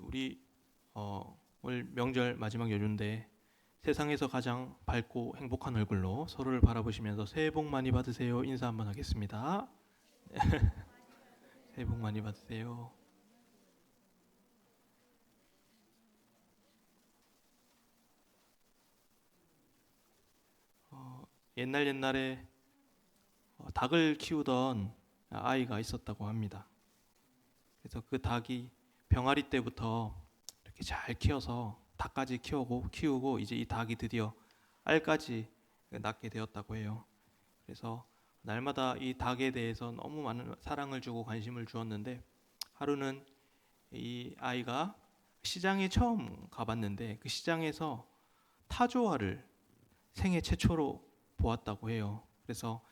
우리 오늘 명절 마지막 연휴인데 세상에서 가장 밝고 행복한 얼굴로 서로를 바라보시면서 새해 복 많이 받으세요 인사 한번 하겠습니다. 새해 복 많이 받으세요. 옛날에 닭을 키우던 아이가 있었다고 합니다. 그래서 그 닭이 병아리 때부터 이렇게 잘 키워서 닭까지 키우고 이제 이 닭이 드디어 알까지 낳게 되었다고 해요. 그래서 날마다 이 닭에 대해서 너무 많은 사랑을 주고 관심을 주었는데 하루는 이 아이가 시장에 처음 가봤는데 그 시장에서 타조알을 생애 최초로 보았다고 해요. 그래서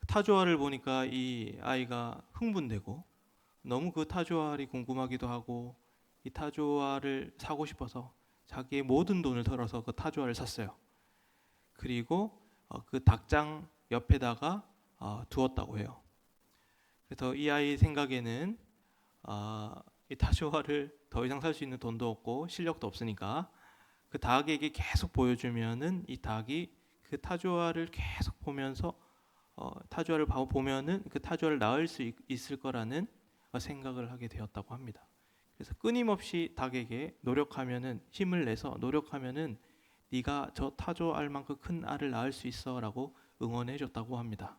타조알을 보니까 이 아이가 흥분되고 너무 그 타조알이 궁금하기도 하고 이 타조알을 사고 싶어서 자기의 모든 돈을 털어서 그 타조알을 샀어요. 그리고 그 닭장 옆에다가 두었다고 해요. 그래서 이 아이 생각에는 이 타조알을 더 이상 살 수 있는 돈도 없고 실력도 없으니까 그 닭에게 계속 보여주면은 이 닭이 그 타조알을 계속 보면서 타조알을 보면은 그 타조알을 낳을 수 있을 거라는 생각을 하게 되었다고 합니다. 그래서 끊임없이 닭에게 노력하면은 힘을 내서 노력하면은 네가 저 타조알만큼 큰 알을 낳을 수 있어라고 응원해 줬다고 합니다.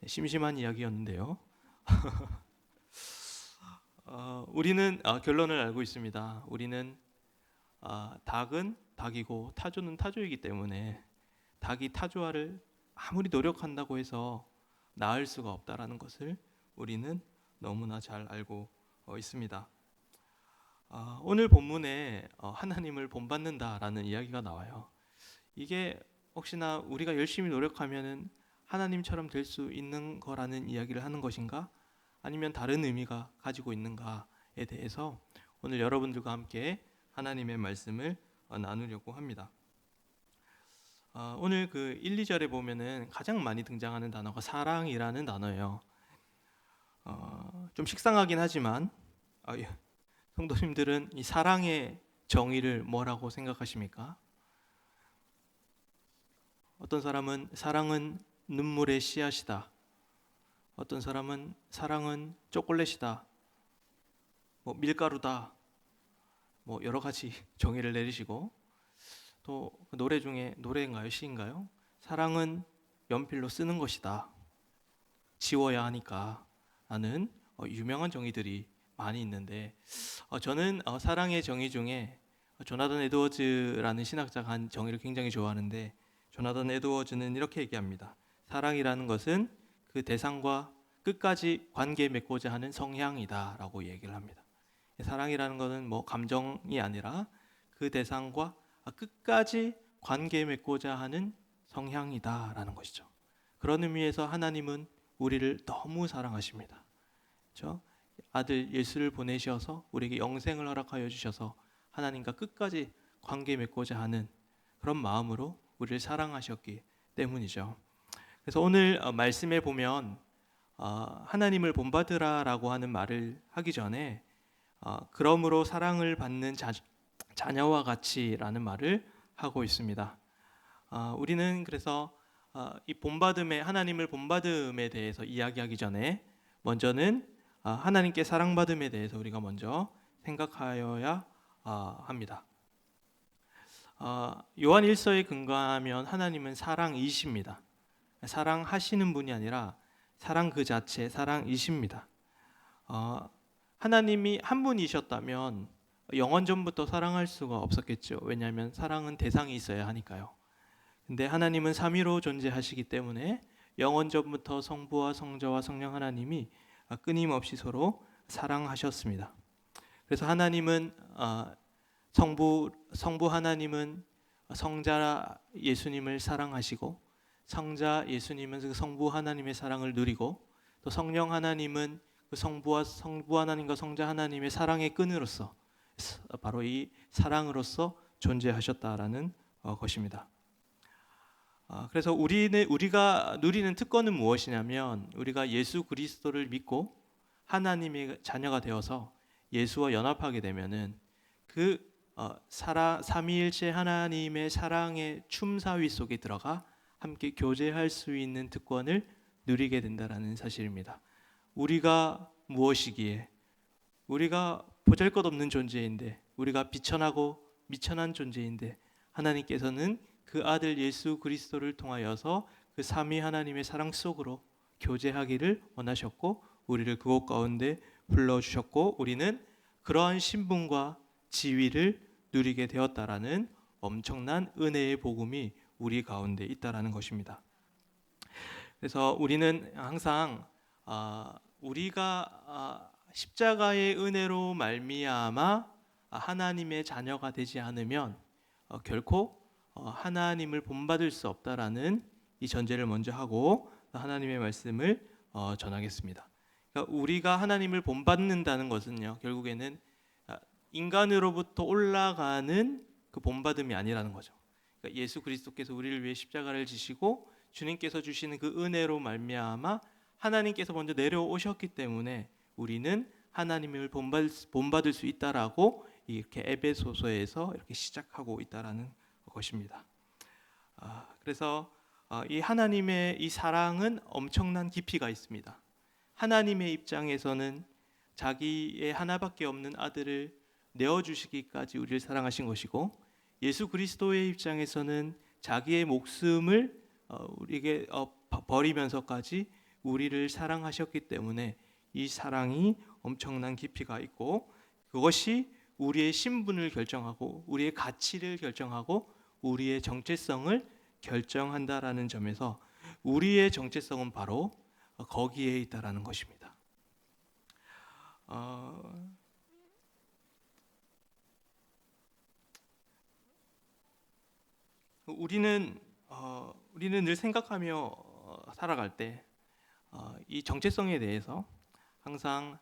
네, 심심한 이야기였는데요. 우리는 결론을 알고 있습니다. 우리는 닭은 닭이고 타조는 타조이기 때문에 닭이 타조알을 아무리 노력한다고 해서 낳을 수가 없다라는 것을 우리는 너무나 잘 알고 있습니다. 오늘 본문에 하나님을 본받는다라는 이야기가 나와요. 이게 혹시나 우리가 열심히 노력하면은 하나님처럼 될 수 있는 거라는 이야기를 하는 것인가? 아니면 다른 의미가 가지고 있는가에 대해서 오늘 여러분들과 함께 하나님의 말씀을 나누려고 합니다. 오늘 그 1, 2절에 보면은 가장 많이 등장하는 단어가 사랑이라는 단어예요. 좀 식상하긴 하지만 예. 성도님들은 이 사랑의 정의를 뭐라고 생각하십니까? 어떤 사람은 사랑은 눈물의 씨앗이다. 어떤 사람은 사랑은 초콜릿이다. 뭐 밀가루다. 뭐 여러 가지 정의를 내리시고 또 노래 중에 노래인가요? 시인가요? 사랑은 연필로 쓰는 것이다. 지워야 하니까 라는 유명한 정의들이 많이 있는데 저는 사랑의 정의 중에 조나단 에드워즈라는 신학자가 한 정의를 굉장히 좋아하는데 조나단 에드워즈는 이렇게 얘기합니다. 사랑이라는 것은 그 대상과 끝까지 관계 맺고자 하는 성향이다 라고 얘기를 합니다. 사랑이라는 것은 뭐 감정이 아니라 그 대상과 끝까지 관계 맺고자 하는 성향이다 라는 것이죠. 그런 의미에서 하나님은 우리를 너무 사랑하십니다. 그렇죠? 아들 예수를 보내셔서 우리에게 영생을 허락하여 주셔서 하나님과 끝까지 관계 맺고자 하는 그런 마음으로 우리를 사랑하셨기 때문이죠. 그래서 오늘 말씀에 보면 하나님을 본받으라라고 하는 말을 하기 전에 그러므로 사랑을 받는 자녀와 같이라는 말을 하고 있습니다. 우리는 그래서 이 본받음에 하나님을 본받음에 대해서 이야기하기 전에 먼저는 하나님께 사랑받음에 대해서 우리가 먼저 생각하여야 합니다. 요한 1서에 근거하면 하나님은 사랑이십니다. 사랑하시는 분이 아니라 사랑 그 자체 사랑이십니다. 하나님이 한 분이셨다면 영원 전부터 사랑할 수가 없었겠죠. 왜냐하면 사랑은 대상이 있어야 하니까요. 근데 하나님은 삼위로 존재하시기 때문에 영원 전부터 성부와 성자와 성령 하나님이 끊임없이 서로 사랑하셨습니다. 그래서 하나님은 성부 하나님은 성자 예수님을 사랑하시고 성자 예수님은 그 성부 하나님의 사랑을 누리고 또 성령 하나님은 그 성부 하나님과 성자 하나님의 사랑의 끈으로서 바로 이 사랑으로서 존재하셨다라는 것입니다. 그래서 우리가 누리는 특권은 무엇이냐면 우리가 예수 그리스도를 믿고 하나님의 자녀가 되어서 예수와 연합하게 되면은 그 삼위일체 하나님의 사랑의 춤사위 속에 들어가 함께 교제할 수 있는 특권을 누리게 된다라는 사실입니다. 우리가 무엇이기에, 우리가 보잘것없는 존재인데, 우리가 비천하고 미천한 존재인데 하나님께서는 그 아들 예수 그리스도를 통하여서 그 삼위 하나님의 사랑 속으로 교제하기를 원하셨고 우리를 그곳 가운데 불러주셨고 우리는 그러한 신분과 지위를 누리게 되었다라는 엄청난 은혜의 복음이 우리 가운데 있다라는 것입니다. 그래서 우리는 항상 우리가 십자가의 은혜로 말미암아 하나님의 자녀가 되지 않으면 결코 하나님을 본받을 수 없다라는 이 전제를 먼저 하고 하나님의 말씀을 전하겠습니다. 그러니까 우리가 하나님을 본받는다는 것은요, 결국에는 인간으로부터 올라가는 그 본받음이 아니라는 거죠. 그러니까 예수 그리스도께서 우리를 위해 십자가를 지시고 주님께서 주시는 그 은혜로 말미암아 하나님께서 먼저 내려오셨기 때문에 우리는 하나님을 본받을 수 있다라고 이렇게 에베소서에서 이렇게 시작하고 있다라는 것입니다. 그래서 이 하나님의 이 사랑은 엄청난 깊이가 있습니다. 하나님의 입장에서는 자기의 하나밖에 없는 아들을 내어주시기까지 우리를 사랑하신 것이고 예수 그리스도의 입장에서는 자기의 목숨을 우리에게 버리면서까지 우리를 사랑하셨기 때문에 이 사랑이 엄청난 깊이가 있고 그것이 우리의 신분을 결정하고 우리의 가치를 결정하고 우리의 정체성을 결정한다라는 점에서 우리의 정체성은 바로 거기에 있다라는 것입니다. 우리는 늘 생각하며 살아갈 때 이 정체성에 대해서 항상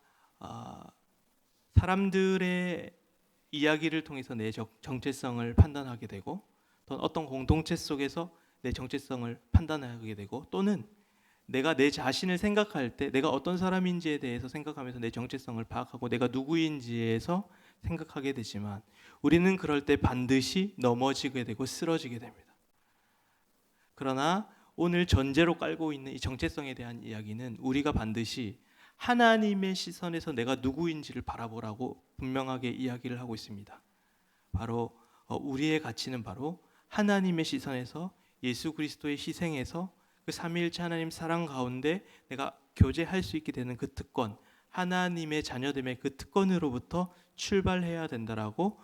사람들의 이야기를 통해서 내 정체성을 판단하게 되고 또는 어떤 공동체 속에서 내 정체성을 판단하게 되고 또는 내가 내 자신을 생각할 때 내가 어떤 사람인지에 대해서 생각하면서 내 정체성을 파악하고 내가 누구인지에서 생각하게 되지만 우리는 그럴 때 반드시 넘어지게 되고 쓰러지게 됩니다. 그러나 오늘 전제로 깔고 있는 이 정체성에 대한 이야기는 우리가 반드시 하나님의 시선에서 내가 누구인지를 바라보라고 분명하게 이야기를 하고 있습니다. 바로 우리의 가치는 바로 하나님의 시선에서 예수 그리스도의 희생에서 그 삼위일체 하나님 사랑 가운데 내가 교제할 수 있게 되는 그 특권, 하나님의 자녀됨의 그 특권으로부터 출발해야 된다라고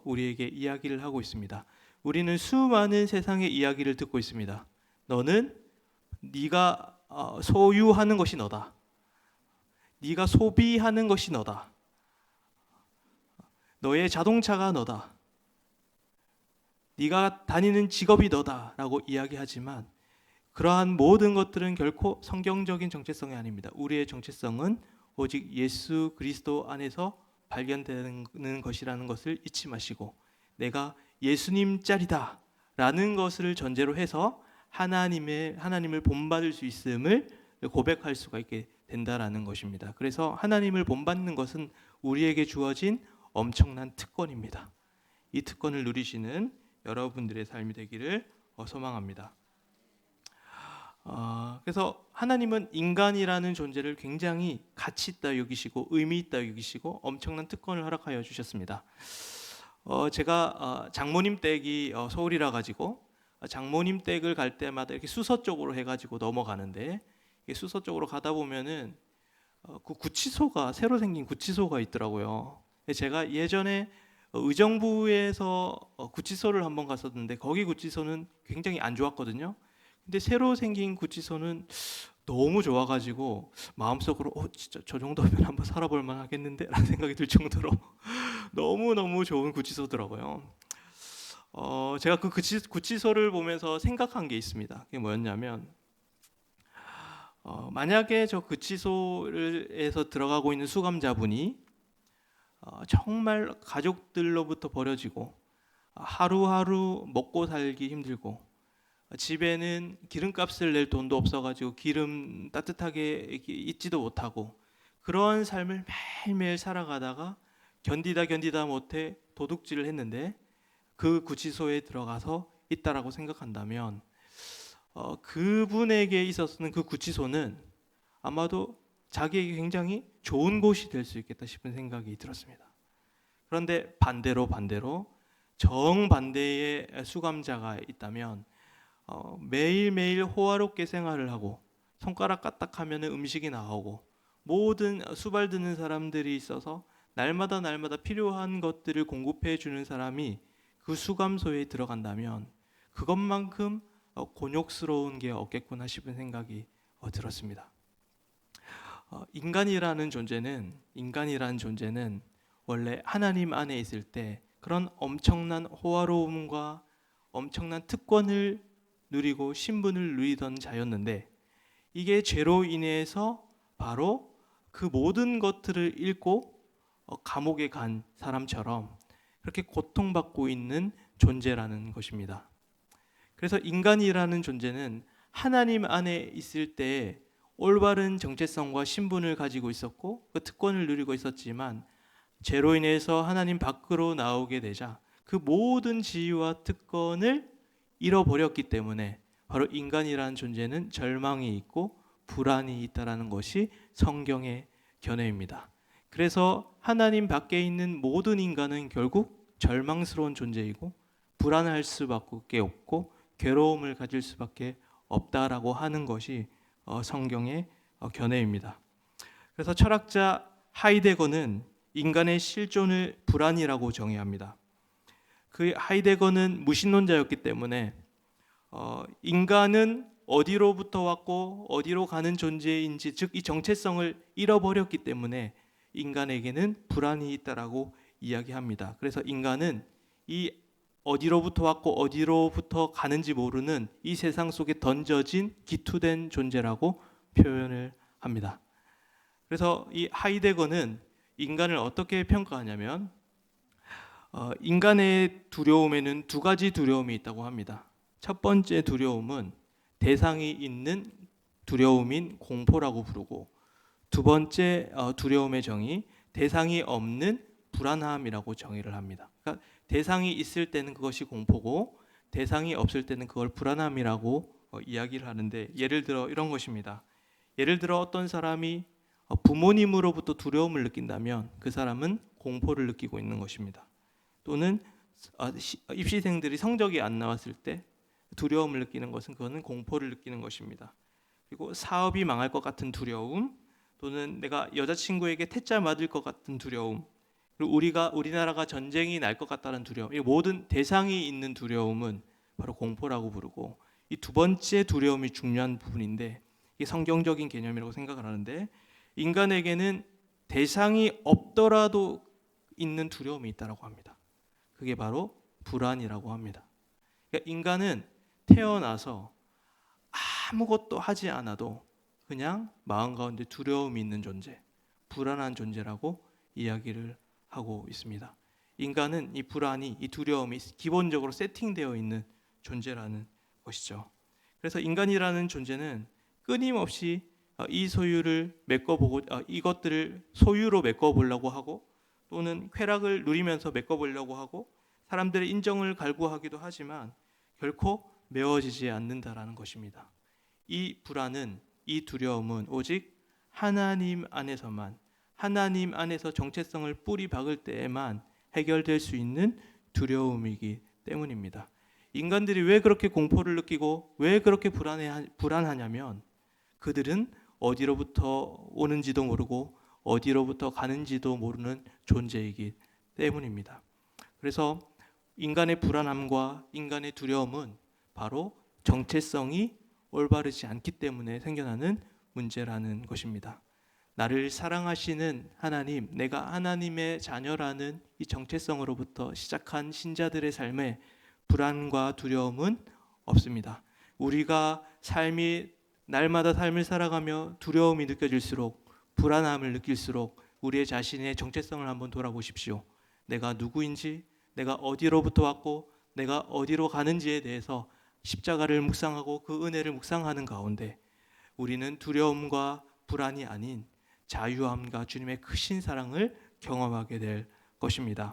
우리에게 이야기를 하고 있습니다. 우리는 수많은 세상의 이야기를 듣고 있습니다. 너는 네가 소유하는 것이 너다. 네가 소비하는 것이 너다. 너의 자동차가 너다. 네가 다니는 직업이 너다라고 이야기하지만 그러한 모든 것들은 결코 성경적인 정체성이 아닙니다. 우리의 정체성은 오직 예수 그리스도 안에서 발견되는 것이라는 것을 잊지 마시고 내가 예수님 짤이다라는 것을 전제로 해서 하나님을 본받을 수 있음을 고백할 수가 있게 된다라는 것입니다. 그래서 하나님을 본받는 것은 우리에게 주어진 엄청난 특권입니다. 이 특권을 누리시는 여러분들의 삶이 되기를 소망합니다. 그래서 하나님은 인간이라는 존재를 굉장히 가치 있다 여기시고 의미 있다 여기시고 엄청난 특권을 허락하여 주셨습니다. 제가 장모님 댁이 서울이라 가지고 장모님 댁을 갈 때마다 이렇게 수서 쪽으로 해가지고 넘어가는데 수서 쪽으로 가다 보면은 그 구치소가 새로 생긴 구치소가 있더라고요. 제가 예전에 의정부에서 구치소를 한번 갔었는데 거기 구치소는 굉장히 안 좋았거든요. 근데 새로 생긴 구치소는 너무 좋아가지고 마음속으로 진짜 저 정도면 한번 살아볼 만하겠는데 라는 생각이 들 정도로 너무너무 좋은 구치소더라고요. 제가 그 구치소를 보면서 생각한 게 있습니다. 그게 뭐였냐면 만약에 저 구치소에서 들어가고 있는 수감자분이 정말 가족들로부터 버려지고 하루하루 먹고 살기 힘들고 집에는 기름값을 낼 돈도 없어가지고 기름 따뜻하게 있지도 못하고 그러한 삶을 매일매일 살아가다가 견디다 못해 도둑질을 했는데 그 구치소에 들어가서 있다라고 생각한다면 그분에게 있어서는 그 구치소는 아마도 자기에게 굉장히 좋은 곳이 될 수 있겠다 싶은 생각이 들었습니다. 그런데 반대로 정반대의 수감자가 있다면 매일매일 호화롭게 생활을 하고 손가락 까딱하면 음식이 나오고 모든 수발드는 사람들이 있어서 날마다 필요한 것들을 공급해 주는 사람이 그 수감소에 들어간다면 그것만큼 곤욕스러운 게 없겠구나 싶은 생각이 들었습니다. 인간이라는 존재는 원래 하나님 안에 있을 때 그런 엄청난 호화로움과 엄청난 특권을 누리고 신분을 누리던 자였는데 이게 죄로 인해서 바로 그 모든 것들을 잃고 감옥에 간 사람처럼 그렇게 고통받고 있는 존재라는 것입니다. 그래서 인간이라는 존재는 하나님 안에 있을 때 올바른 정체성과 신분을 가지고 있었고 그 특권을 누리고 있었지만 죄로 인해서 하나님 밖으로 나오게 되자 그 모든 지위와 특권을 잃어버렸기 때문에 바로 인간이라는 존재는 절망이 있고 불안이 있다라는 것이 성경의 견해입니다. 그래서 하나님 밖에 있는 모든 인간은 결국 절망스러운 존재이고 불안할 수밖에 없고 괴로움을 가질 수밖에 없다라고 하는 것이 성경의 견해입니다. 그래서 철학자 하이데거는 인간의 실존을 불안이라고 정의합니다. 그 하이데거는 무신론자였기 때문에 인간은 어디로부터 왔고 어디로 가는 존재인지 즉 이 정체성을 잃어버렸기 때문에 인간에게는 불안이 있다라고 이야기합니다. 그래서 인간은 이 어디로부터 왔고 어디로부터 가는지 모르는 이 세상 속에 던져진 기투된 존재라고 표현을 합니다. 그래서 이 하이데거는 인간을 어떻게 평가하냐면 인간의 두려움에는 두 가지 두려움이 있다고 합니다. 첫 번째 두려움은 대상이 있는 두려움인 공포라고 부르고 두 번째 두려움의 정의 대상이 없는 불안함이라고 정의를 합니다. 그러니까 대상이 있을 때는 그것이 공포고 대상이 없을 때는 그걸 불안함이라고 이야기를 하는데 예를 들어 이런 것입니다. 예를 들어 어떤 사람이 부모님으로부터 두려움을 느낀다면 그 사람은 공포를 느끼고 있는 것입니다. 또는 입시생들이 성적이 안 나왔을 때 두려움을 느끼는 것은 그거는 공포를 느끼는 것입니다. 그리고 사업이 망할 것 같은 두려움 또는 내가 여자친구에게 퇴짜 맞을 것 같은 두려움 그리고 우리나라가 전쟁이 날 것 같다는 두려움 이 모든 대상이 있는 두려움은 바로 공포라고 부르고 이 두 번째 두려움이 중요한 부분인데 이게 성경적인 개념이라고 생각을 하는데 인간에게는 대상이 없더라도 있는 두려움이 있다고 합니다. 그게 바로 불안이라고 합니다. 그러니까 인간은 태어나서 아무것도 하지 않아도 그냥 마음 가운데 두려움이 있는 존재, 불안한 존재라고 이야기를 하고 있습니다. 인간은 이 불안이, 이 두려움이 기본적으로 세팅되어 있는 존재라는 것이죠. 그래서 인간이라는 존재는 끊임없이 이 소유를 메꿔보고 이것들을 소유로 메꿔보려고 하고 또는 쾌락을 누리면서 메꿔보려고 하고 사람들의 인정을 갈구하기도 하지만 결코 메워지지 않는다라는 것입니다. 이 불안은 이 두려움은 오직 하나님 안에서만 하나님 안에서 정체성을 뿌리 박을 때에만 해결될 수 있는 두려움이기 때문입니다. 인간들이 왜 그렇게 공포를 느끼고 왜 그렇게 불안하냐면 그들은 어디로부터 오는지도 모르고 어디로부터 가는지도 모르는 존재이기 때문입니다. 그래서 인간의 불안함과 인간의 두려움은 바로 정체성이 올바르지 않기 때문에 생겨나는 문제라는 것입니다. 나를 사랑하시는 하나님, 내가 하나님의 자녀라는 이 정체성으로부터 시작한 신자들의 삶에 불안과 두려움은 없습니다. 우리가 날마다 삶을 살아가며 두려움이 느껴질수록 불안함을 느낄수록 우리의 자신의 정체성을 한번 돌아보십시오. 내가 누구인지, 내가 어디로부터 왔고 내가 어디로 가는지에 대해서 십자가를 묵상하고 그 은혜를 묵상하는 가운데 우리는 두려움과 불안이 아닌 자유함과 주님의 크신 사랑을 경험하게 될 것입니다.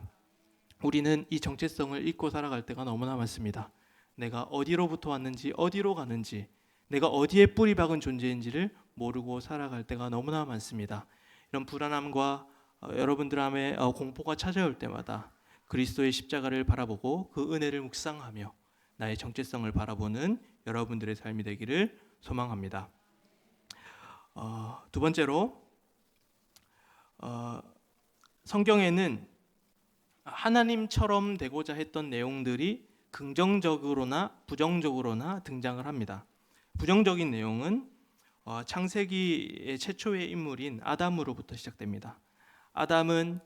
우리는 이 정체성을 잊고 살아갈 때가 너무나 많습니다. 내가 어디로부터 왔는지, 어디로 가는지, 내가 어디에 뿌리 박은 존재인지를 모르고 살아갈 때가 너무나 많습니다. 이런 불안함과 여러분들 안에 공포가 찾아올 때마다 그리스도의 십자가를 바라보고 그 은혜를 묵상하며 나의 정체성을 바라보는 여러분들의 삶이 되기를 소망합니다. 두 번째로 성경에는 하나님처럼 되고자 했던 내용들이 긍정적으로나 부정적으로나 등장을 합니다. 부정적인 내용은 창세기의 최초의 인물인 아담으로부터 시작됩니다. 아담은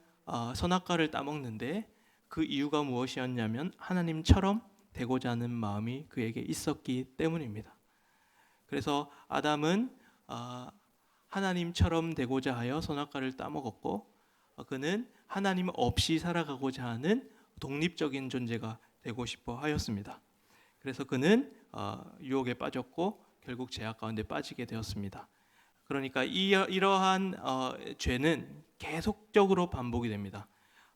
선악과를 따먹는데 그 이유가 무엇이었냐면 하나님처럼 되고자 하는 마음이 그에게 있었기 때문입니다. 그래서 아담은 하나님처럼 되고자 하여 선악과를 따먹었고 그는 하나님 없이 살아가고자 하는 독립적인 존재가 되고 싶어 하였습니다. 그래서 그는 유혹에 빠졌고 결국 죄악 가운데 빠지게 되었습니다. 그러니까 이러한 죄는 계속적으로 반복이 됩니다.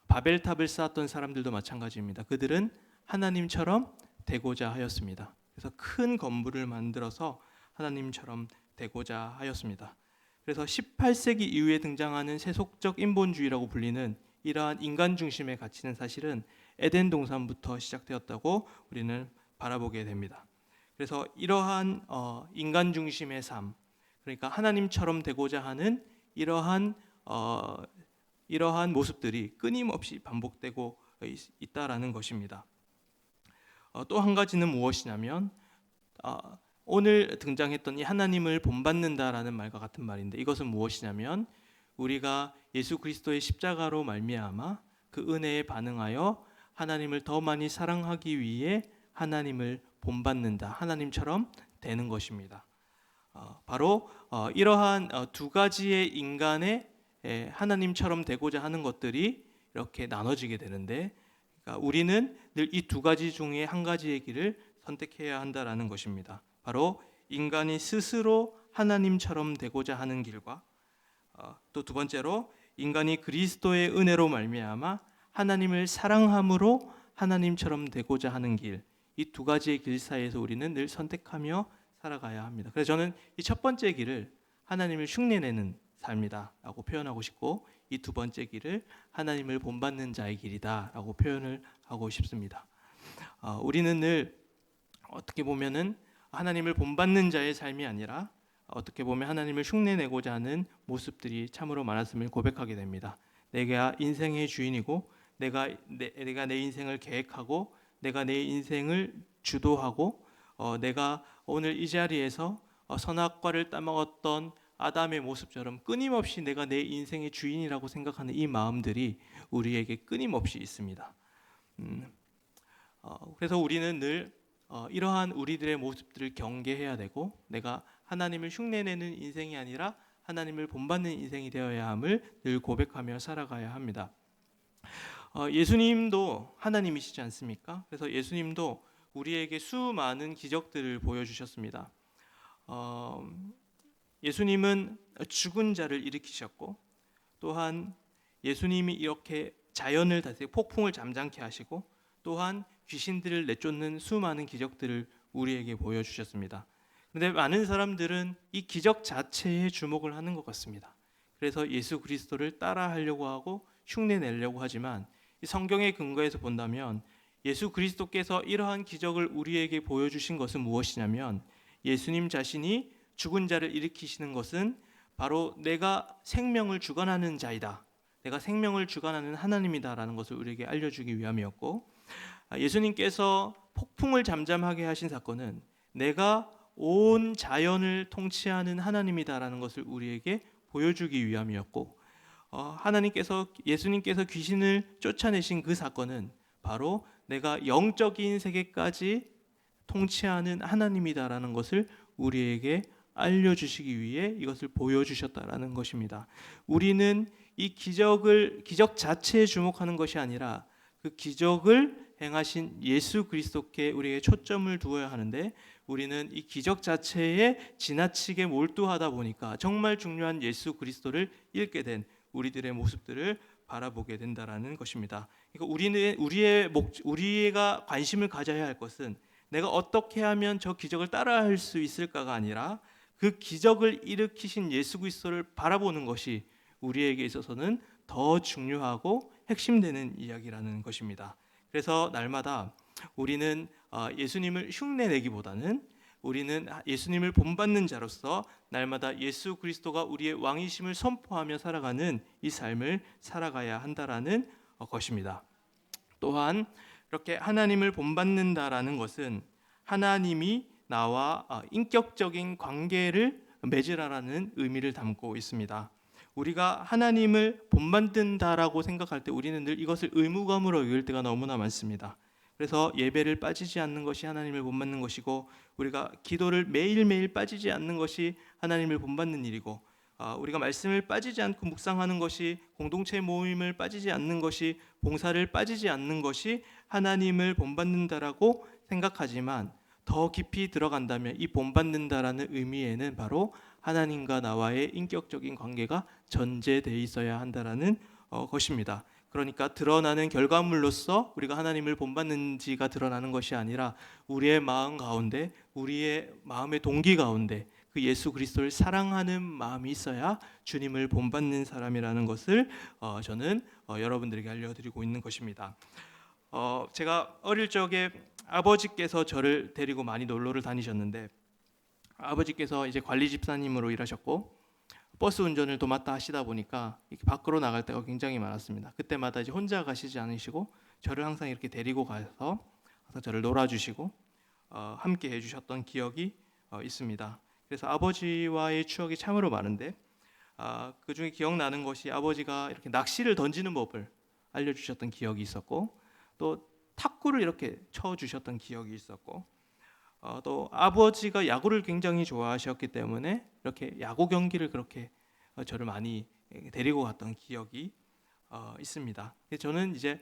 바벨탑을 쌓았던 사람들도 마찬가지입니다. 그들은 하나님처럼 되고자 하였습니다. 그래서 큰 건물을 만들어서 하나님처럼 되고자 하였습니다. 그래서 18세기 이후에 등장하는 세속적 인본주의라고 불리는 이러한 인간 중심의 가치는 사실은 에덴 동산부터 시작되었다고 우리는 바라보게 됩니다. 그래서 이러한 인간 중심의 삶, 그러니까 하나님처럼 되고자 하는 이러한 모습들이 끊임없이 반복되고 있다라는 것입니다. 또 한 가지는 무엇이냐면 오늘 등장했던 이 하나님을 본받는다라는 말과 같은 말인데 이것은 무엇이냐면 우리가 예수 그리스도의 십자가로 말미암아 그 은혜에 반응하여 하나님을 더 많이 사랑하기 위해 하나님을 본받는다, 하나님처럼 되는 것입니다. 바로 이러한 두 가지의 인간의 하나님처럼 되고자 하는 것들이 이렇게 나눠지게 되는데 그러니까 우리는 늘 이 두 가지 중에 한 가지의 길을 선택해야 한다라는 것입니다. 바로 인간이 스스로 하나님처럼 되고자 하는 길과 또 두 번째로 인간이 그리스도의 은혜로 말미암아 하나님을 사랑함으로 하나님처럼 되고자 하는 길, 이 두 가지의 길 사이에서 우리는 늘 선택하며 살아가야 합니다. 그래서 저는 이 첫 번째 길을 하나님을 흉내내는 삶이다라고 표현하고 싶고 이 두 번째 길을 하나님을 본받는 자의 길이다라고 표현을 하고 싶습니다. 우리는 늘 어떻게 보면은 하나님을 본받는 자의 삶이 아니라 어떻게 보면 하나님을 흉내내고자 하는 모습들이 참으로 많았음을 고백하게 됩니다. 내가 인생의 주인이고 내가 내 인생을 계획하고 내가 내 인생을 주도하고 내가 오늘 이 자리에서 선악과를 따먹었던 아담의 모습처럼 끊임없이 내가 내 인생의 주인이라고 생각하는 이 마음들이 우리에게 끊임없이 있습니다. 그래서 우리는 늘 이러한 우리들의 모습들을 경계해야 되고 내가 하나님을 흉내내는 인생이 아니라 하나님을 본받는 인생이 되어야 함을 늘 고백하며 살아가야 합니다. 예수님도 하나님이시지 않습니까? 그래서 예수님도 우리에게 수많은 기적들을 보여주셨습니다. 예수님은 죽은 자를 일으키셨고 또한 예수님이 이렇게 자연을 다스리고 폭풍을 잠잠케 하시고 또한 귀신들을 내쫓는 수많은 기적들을 우리에게 보여주셨습니다. 그런데 많은 사람들은 이 기적 자체에 주목을 하는 것 같습니다. 그래서 예수 그리스도를 따라하려고 하고 흉내내려고 하지만 이 성경의 근거에서 본다면 예수 그리스도께서 이러한 기적을 우리에게 보여주신 것은 무엇이냐면 예수님 자신이 죽은 자를 일으키시는 것은 바로 내가 생명을 주관하는 자이다, 내가 생명을 주관하는 하나님이다라는 것을 우리에게 알려주기 위함이었고 예수님께서 폭풍을 잠잠하게 하신 사건은 내가 온 자연을 통치하는 하나님이다라는 것을 우리에게 보여주기 위함이었고 예수님께서 귀신을 쫓아내신 그 사건은 바로 내가 영적인 세계까지 통치하는 하나님이다라는 것을 우리에게 알려주시기 위해 이것을 보여주셨다라는 것입니다. 우리는 이 기적 자체에 주목하는 것이 아니라 그 기적을 행하신 예수 그리스도께 우리에게 초점을 두어야 하는데 우리는 이 기적 자체에 지나치게 몰두하다 보니까 정말 중요한 예수 그리스도를 잃게 된 우리들의 모습들을 바라보게 된다라는 것입니다. 그러니까 우리가 관심을 가져야 할 것은 내가 어떻게 하면 저 기적을 따라할 수 있을까가 아니라 그 기적을 일으키신 예수 그리스도를 바라보는 것이 우리에게 있어서는 더 중요하고 핵심되는 이야기라는 것입니다. 그래서 날마다 우리는 예수님을 흉내내기보다는 우리는 예수님을 본받는 자로서 날마다 예수 그리스도가 우리의 왕이심을 선포하며 살아가는 이 삶을 살아가야 한다라는 것입니다. 또한 이렇게 하나님을 본받는다라는 것은 하나님이 나와 인격적인 관계를 맺으라라는 의미를 담고 있습니다. 우리가 하나님을 본받는다라고 생각할 때 우리는 늘 이것을 의무감으로 여길 때가 너무나 많습니다. 그래서 예배를 빠지지 않는 것이 하나님을 본받는 것이고, 우리가 기도를 매일매일 빠지지 않는 것이 하나님을 본받는 일이고, 우리가 말씀을 빠지지 않고 묵상하는 것이, 공동체 모임을 빠지지 않는 것이, 봉사를 빠지지 않는 것이 하나님을 본받는다라고 생각하지만, 더 깊이 들어간다면 이 본받는다라는 의미에는 바로 하나님과 나와의 인격적인 관계가 전제되어 있어야 한다라는 것입니다. 그러니까 드러나는 결과물로서 우리가 하나님을 본받는지가 드러나는 것이 아니라 우리의 마음 가운데, 우리의 마음의 동기 가운데 그 예수 그리스도를 사랑하는 마음이 있어야 주님을 본받는 사람이라는 것을 저는 여러분들에게 알려드리고 있는 것입니다. 제가 어릴 적에 아버지께서 저를 데리고 많이 놀러를 다니셨는데, 아버지께서 이제 관리 집사님으로 일하셨고 버스 운전을 도맡아 하시다 보니까 이렇게 밖으로 나갈 때가 굉장히 많았습니다. 그때마다 이제 혼자 가시지 않으시고 저를 항상 이렇게 데리고 가서 항상 저를 놀아주시고 함께 해주셨던 기억이 있습니다. 그래서 아버지와의 추억이 참으로 많은데, 그 중에 기억나는 것이 아버지가 이렇게 낚시를 던지는 법을 알려주셨던 기억이 있었고, 또 탁구를 이렇게 쳐주셨던 기억이 있었고, 또 아버지가 야구를 굉장히 좋아하셨기 때문에 이렇게 야구 경기를 그렇게 저를 많이 데리고 갔던 기억이 있습니다. 저는 이제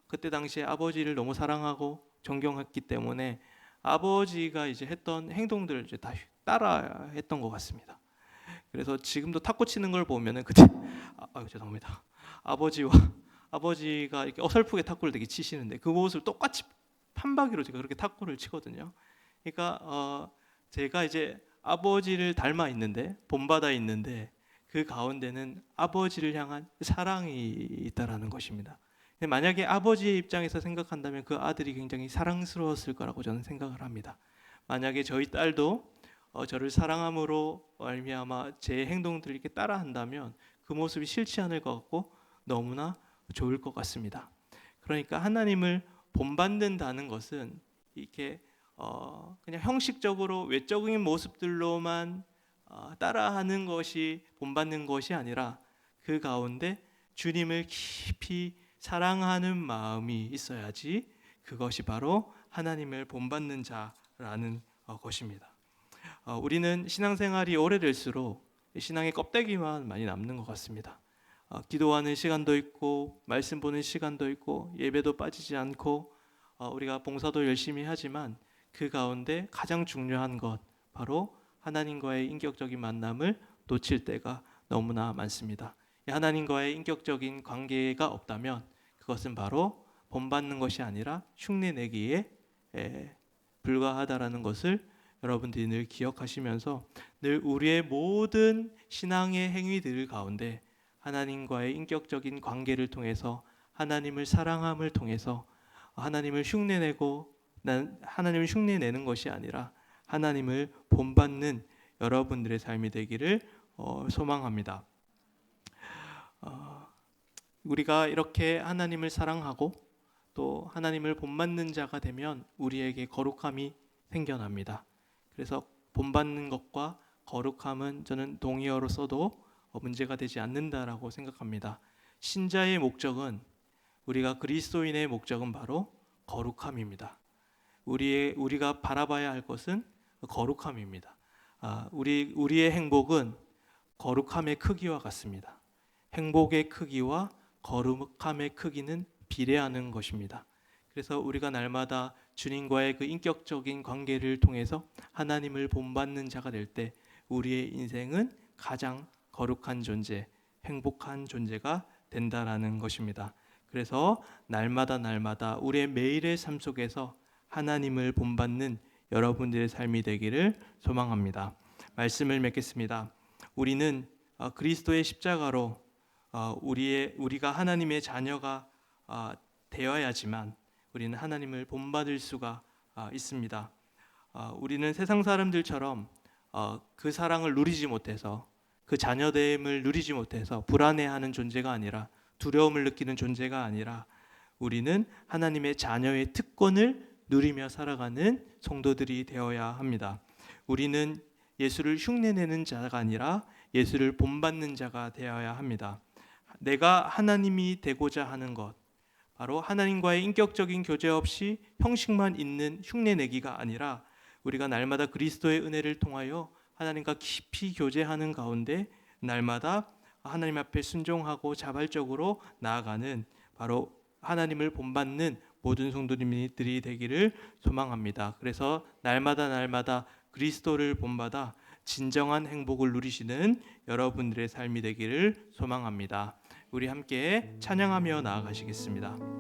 그때 당시에 아버지를 너무 사랑하고 존경했기 때문에 아버지가 이제 했던 행동들을 이제 다 따라 했던 것 같습니다. 그래서 지금도 탁구 치는 걸 보면은 그때 죄송합니다. 아버지가 이렇게 어설프게 탁구를 되게 치시는데 그 모습을 똑같이 판박이로 제가 그렇게 탁구를 치거든요. 그러니까 제가 이제 아버지를 닮아 있는데, 본받아 있는데 그 가운데는 아버지를 향한 사랑이 있다라는 것입니다. 만약에 아버지의 입장에서 생각한다면 그 아들이 굉장히 사랑스러웠을 거라고 저는 생각을 합니다. 만약에 저희 딸도 저를 사랑함으로 말미암아 제 행동들을 이렇게 따라한다면 그 모습이 싫지 않을 것 같고 너무나 좋을 것 같습니다. 그러니까 하나님을 본받는다는 것은 이렇게 그냥 형식적으로 외적인 모습들로만 따라하는 것이 본받는 것이 아니라 그 가운데 주님을 깊이 사랑하는 마음이 있어야지 그것이 바로 하나님을 본받는 자라는 것입니다. 우리는 신앙생활이 오래될수록 신앙의 껍데기만 많이 남는 것 같습니다. 기도하는 시간도 있고 말씀 보는 시간도 있고 예배도 빠지지 않고 우리가 봉사도 열심히 하지만 그 가운데 가장 중요한 것, 바로 하나님과의 인격적인 만남을 놓칠 때가 너무나 많습니다. 하나님과의 인격적인 관계가 없다면 그것은 바로 본받는 것이 아니라 흉내내기에 불과하다라는 것을 여러분들이 늘 기억하시면서 늘 우리의 모든 신앙의 행위들 가운데 하나님과의 인격적인 관계를 통해서, 하나님을 사랑함을 통해서 하나님을 흉내내는 것이 아니라 하나님을 본받는 여러분들의 삶이 되기를 소망합니다. 우리가 이렇게 하나님을 사랑하고 또 하나님을 본받는 자가 되면 우리에게 거룩함이 생겨납니다. 그래서 본받는 것과 거룩함은 저는 동의어로 써도 문제가 되지 않는다라고 생각합니다. 신자의 목적은, 우리가 그리스도인의 목적은 바로 거룩함입니다. 우리가 바라봐야 할 것은 거룩함입니다. 우리의 행복은 거룩함의 크기와 같습니다. 행복의 크기와 거룩함의 크기는 비례하는 것입니다. 그래서 우리가 날마다 주님과의 그 인격적인 관계를 통해서 하나님을 본받는 자가 될 때 우리의 인생은 가장 거룩한 존재, 행복한 존재가 된다라는 것입니다. 그래서 날마다 우리의 매일의 삶 속에서 하나님을 본받는 여러분들의 삶이 되기를 소망합니다. 말씀을 맺겠습니다. 우리는 그리스도의 십자가로 우리가 하나님의 자녀가 되어야지만 우리는 하나님을 본받을 수가 있습니다. 우리는 세상 사람들처럼 그 사랑을 누리지 못해서 그 자녀됨을 누리지 못해서 불안해하는 존재가 아니라 두려움을 느끼는 존재가 아니라 우리는 하나님의 자녀의 특권을 누리며 살아가는 성도들이 되어야 합니다. 우리는 예수를 흉내내는 자가 아니라 예수를 본받는 자가 되어야 합니다. 내가 하나님이 되고자 하는 것, 바로 하나님과의 인격적인 교제 없이 형식만 있는 흉내내기가 아니라 우리가 날마다 그리스도의 은혜를 통하여 하나님과 깊이 교제하는 가운데 날마다 하나님 앞에 순종하고 자발적으로 나아가는 바로 하나님을 본받는 모든 성도님들이 되기를 소망합니다. 그래서 날마다 그리스도를 본받아 진정한 행복을 누리시는 여러분들의 삶이 되기를 소망합니다. 우리 함께 찬양하며 나아가시겠습니다.